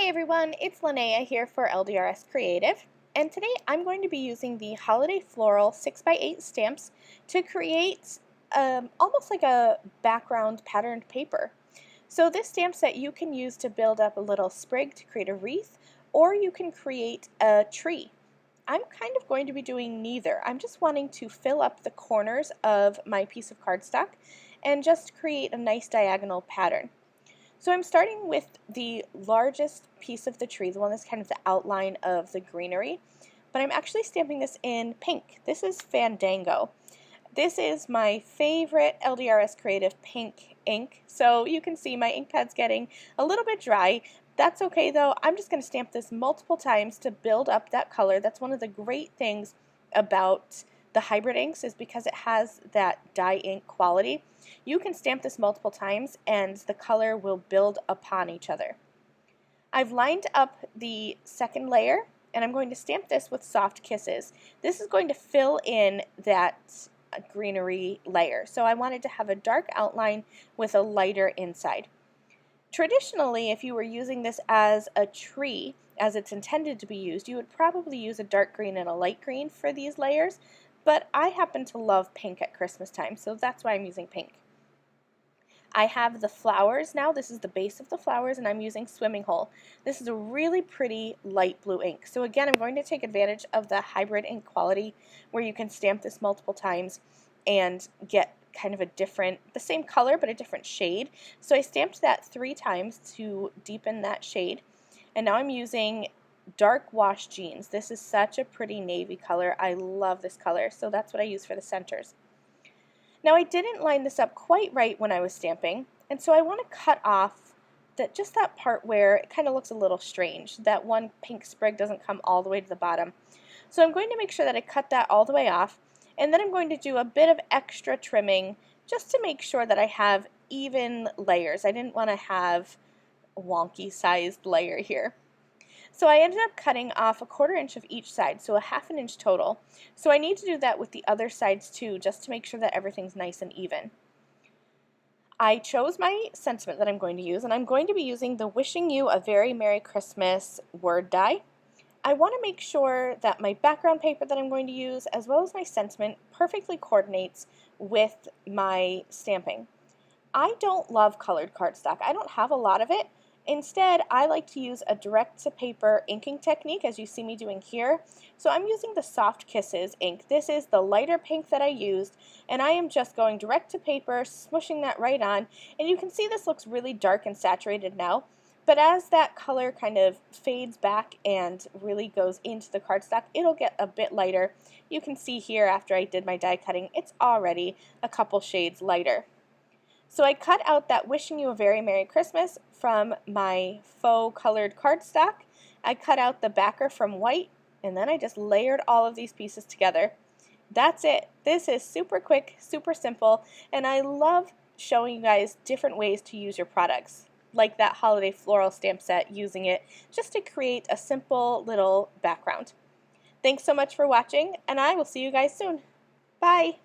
Hey everyone, it's Lynnea here for LDRS Creative, and today I'm going to be using the Holiday Floral 6x8 stamps to create almost like a background patterned paper. So this stamp set you can use to build up a little sprig to create a wreath, or you can create a tree. I'm kind of going to be doing neither. I'm just wanting to fill up the corners of my piece of cardstock and just create a nice diagonal pattern. So I'm starting with the largest piece of the tree, the one that's kind of the outline of the greenery, but I'm actually stamping this in pink. This is Fandango. This is my favorite LDRS Creative pink ink, so you can see my ink pad's getting a little bit dry. That's okay though. I'm just going to stamp this multiple times to build up that color. That's one of the great things about the hybrid inks, is because it has that dye ink quality. You can stamp this multiple times and the color will build upon each other. I've lined up the second layer and I'm going to stamp this with Soft Kisses. This is going to fill in that greenery layer. So I wanted to have a dark outline with a lighter inside. Traditionally, if you were using this as a tree, as it's intended to be used, you would probably use a dark green and a light green for these layers, but I happen to love pink at Christmas time, so that's why I'm using pink. I have the flowers now. This is the base of the flowers, and I'm using Swimming Hole. This is a really pretty light blue ink. So again, I'm going to take advantage of the hybrid ink quality where you can stamp this multiple times and get kind of the same color but a different shade. So I stamped that 3 times to deepen that shade, and now I'm using Dark Wash Jeans. This is such a pretty navy color. I love this color, so that's what I use for the centers. Now I didn't line this up quite right when I was stamping, and so I want to cut off just that part where it kind of looks a little strange. That one pink sprig doesn't come all the way to the bottom. So I'm going to make sure that I cut that all the way off, and then I'm going to do a bit of extra trimming just to make sure that I have even layers. I didn't want to have a wonky sized layer here. So I ended up cutting off 1/4 inch of each side, so a 1/2 inch total. So I need to do that with the other sides too, just to make sure that everything's nice and even. I chose my sentiment that I'm going to use, and I'm going to be using the Wishing You a Very Merry Christmas word die. I want to make sure that my background paper that I'm going to use, as well as my sentiment, perfectly coordinates with my stamping. I don't love colored cardstock. I don't have a lot of it. Instead, I like to use a direct-to-paper inking technique, as you see me doing here. So I'm using the Soft Kisses ink. This is the lighter pink that I used, and I am just going direct to paper, smushing that right on. And you can see this looks really dark and saturated now, but as that color kind of fades back and really goes into the cardstock, it'll get a bit lighter. You can see here after I did my die cutting, it's already a couple shades lighter. So I cut out that Wishing You a Very Merry Christmas from my faux colored cardstock. I cut out the backer from white, and then I just layered all of these pieces together. That's it. This is super quick, super simple, and I love showing you guys different ways to use your products, like that Holiday Floral stamp set, using it just to create a simple little background. Thanks so much for watching, and I will see you guys soon. Bye!